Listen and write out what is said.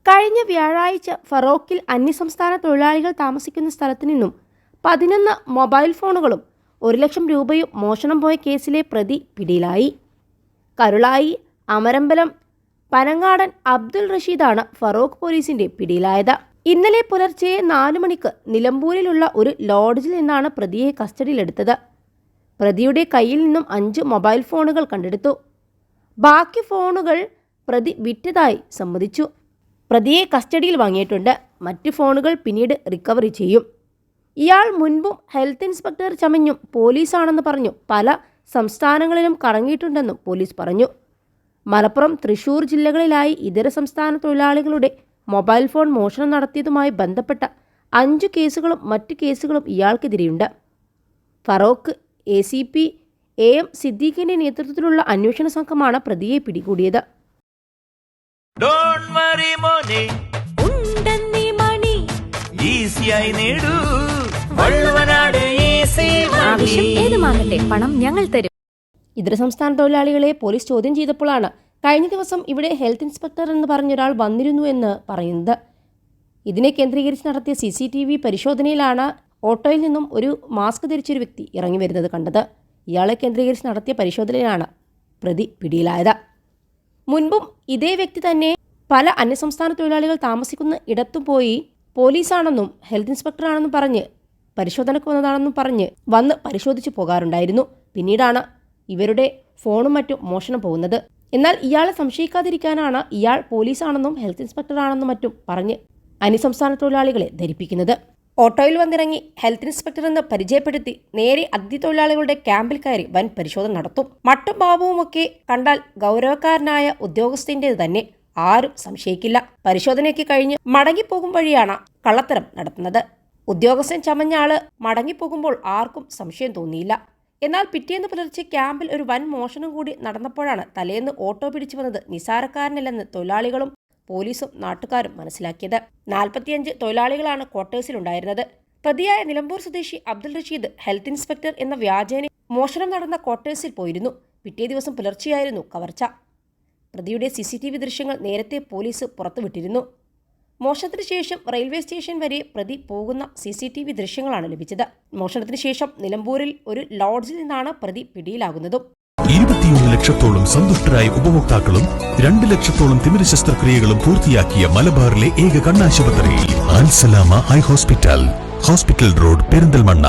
കഴിഞ്ഞ വ്യാഴാഴ്ച ഫറോക്കിൽ അന്യസംസ്ഥാന തൊഴിലാളികൾ താമസിക്കുന്ന സ്ഥലത്തു നിന്നും 11 മൊബൈൽ ഫോണുകളും 1,00,000 രൂപയും മോഷണം പോയ കേസിലെ പ്രതി പിടിയിലായി. കരുളായി അമരമ്പലം പനങ്ങാടൻ അബ്ദുൾ റഷീദാണ് ഫറോക്ക് പോലീസിന്റെ പിടിയിലായത്. ഇന്നലെ പുലർച്ചെ 4 മണിക്ക് നിലമ്പൂരിലുള്ള ഒരു ലോഡ്ജിൽ നിന്നാണ് പ്രതിയെ കസ്റ്റഡിയിലെടുത്തത്. പ്രതിയുടെ കയ്യിൽ നിന്നും 5 മൊബൈൽ ഫോണുകൾ കണ്ടെടുത്തു. ബാക്കി ഫോണുകൾ പ്രതി വിറ്റതായി സമ്മതിച്ചു. പ്രതിയെ കസ്റ്റഡിയിൽ വാങ്ങിയിട്ടുണ്ട്. മറ്റ് ഫോണുകൾ പിന്നീട് റിക്കവറി ചെയ്യും. ഇയാൾ മുൻപും ഹെൽത്ത് ഇൻസ്പെക്ടർ ചമഞ്ഞും പോലീസാണെന്ന് പറഞ്ഞു പല സംസ്ഥാനങ്ങളിലും കറങ്ങിയിട്ടുണ്ടെന്നും പോലീസ് പറഞ്ഞു. മലപ്പുറം, തൃശൂർ ജില്ലകളിലായി ഇതര സംസ്ഥാന തൊഴിലാളികളുടെ മൊബൈൽ ഫോൺ മോഷണം നടത്തിയതുമായി ബന്ധപ്പെട്ട 5 കേസുകളും മറ്റ് കേസുകളും ഇയാൾക്കെതിരെയുണ്ട്. ഫറോക്ക് ACP AM സിദ്ദീഖിന്റെ നേതൃത്വത്തിലുള്ള അന്വേഷണ സംഘമാണ് പ്രതിയെ പിടികൂടിയത്. പണം ഞങ്ങൾ തരും. ഇതര സംസ്ഥാന തൊഴിലാളികളെ പോലീസ് ചോദ്യം ചെയ്തപ്പോഴാണ് കഴിഞ്ഞ ദിവസം ഇവിടെ ഹെൽത്ത് ഇൻസ്പെക്ടർ എന്ന് പറഞ്ഞൊരാൾ വന്നിരുന്നു എന്ന് പറയുന്നത്. ഇതിനെ കേന്ദ്രീകരിച്ച് നടത്തിയ CCTV പരിശോധനയിലാണ് ഓട്ടോയിൽ നിന്നും ഒരു മാസ്ക് ധരിച്ചൊരു വ്യക്തി ഇറങ്ങി വരുന്നത് കണ്ടത്. ഇയാളെ കേന്ദ്രീകരിച്ച് നടത്തിയ പരിശോധനയിലാണ് പ്രതി പിടിയിലായത്. മുൻപും ഇതേ വ്യക്തി തന്നെ പല അന്യസംസ്ഥാന തൊഴിലാളികൾ താമസിക്കുന്ന ഇടത്തും പോയി പോലീസാണെന്നും ഹെൽത്ത് ഇൻസ്പെക്ടറാണെന്നും പറഞ്ഞ് പരിശോധനയ്ക്ക് വന്നതാണെന്നും പറഞ്ഞ് വന്ന് പരിശോധിച്ച് പോകാറുണ്ടായിരുന്നു. പിന്നീടാണ് ഇവരുടെ ഫോണും മറ്റും മോഷണം പോകുന്നത്. എന്നാൽ ഇയാളെ സംശയിക്കാതിരിക്കാനാണ് ഇയാൾ പോലീസാണെന്നും ഹെൽത്ത് ഇൻസ്പെക്ടറാണെന്നും മറ്റും പറഞ്ഞ് അന്യസംസ്ഥാന തൊഴിലാളികളെ ധരിപ്പിക്കുന്നത്. ഓട്ടോയിൽ വന്നിറങ്ങി ഹെൽത്ത് ഇൻസ്പെക്ടർ എന്ന് പരിചയപ്പെടുത്തി നേരെ അതിഥി തൊഴിലാളികളുടെ ക്യാമ്പിൽ കയറി വൻ പരിശോധന നടത്തും. മട്ടും ഭാവവുമൊക്കെ കണ്ടാൽ ഗൗരവക്കാരനായ ഉദ്യോഗസ്ഥൻ്റേത് തന്നെ, ആരും സംശയിക്കില്ല. പരിശോധനയ്ക്ക് കഴിഞ്ഞ് മടങ്ങിപ്പോകും വഴിയാണ് കള്ളത്തരം നടത്തുന്നത്. ഉദ്യോഗസ്ഥൻ ചമഞ്ഞ ആള് മടങ്ങിപ്പോകുമ്പോൾ ആർക്കും സംശയം തോന്നിയില്ല. എന്നാൽ പിറ്റേന്ന് പുലർച്ചെ ക്യാമ്പിൽ ഒരു വൻ മോഷണം കൂടി നടന്നപ്പോഴാണ് തലേന്ന് ഓട്ടോ പിടിച്ചു വന്നത് നിസാരക്കാരനല്ലെന്ന് തൊഴിലാളികളും പോലീസും നാട്ടുകാരും മനസ്സിലാക്കിയത്. 45 തൊഴിലാളികളാണ് ക്വാർട്ടേഴ്സിലുണ്ടായിരുന്നത്. പ്രതിയായ നിലമ്പൂർ സ്വദേശി അബ്ദുൾ റഷീദ് ഹെൽത്ത് ഇൻസ്പെക്ടർ എന്ന വ്യാജേന മോഷണം നടന്ന ക്വാർട്ടേഴ്സിൽ പോയിരുന്നു. പിറ്റേ ദിവസം പുലർച്ചെയായിരുന്നു കവർച്ച. പ്രതിയുടെ CCTV ദൃശ്യങ്ങൾ നേരത്തെ പോലീസ് പുറത്തുവിട്ടിരുന്നു. മോഷണത്തിന് ശേഷം റെയിൽവേ സ്റ്റേഷൻ വരെ പ്രതി പോകുന്ന CCTV ദൃശ്യങ്ങളാണ് ലഭിച്ചത്. മോഷണത്തിന് ശേഷം നിലമ്പൂരിൽ ഒരു ലോഡ്ജിൽ നിന്നാണ് പ്രതി പിടിയിലാകുന്നതും. 21 ലക്ഷത്തോളം സന്തുഷ്ടരായ ഉപഭോക്താക്കളും 2 ലക്ഷത്തോളം തിമിര ശസ്ത്രക്രിയകളും പൂർത്തിയാക്കിയ മലബാറിലെ ഏക കണ്ണാശുപത്രി അൽ സലാമ ഹൈ ഹോസ്പിറ്റൽ റോഡ്, പെരിന്തൽമണ്ണ.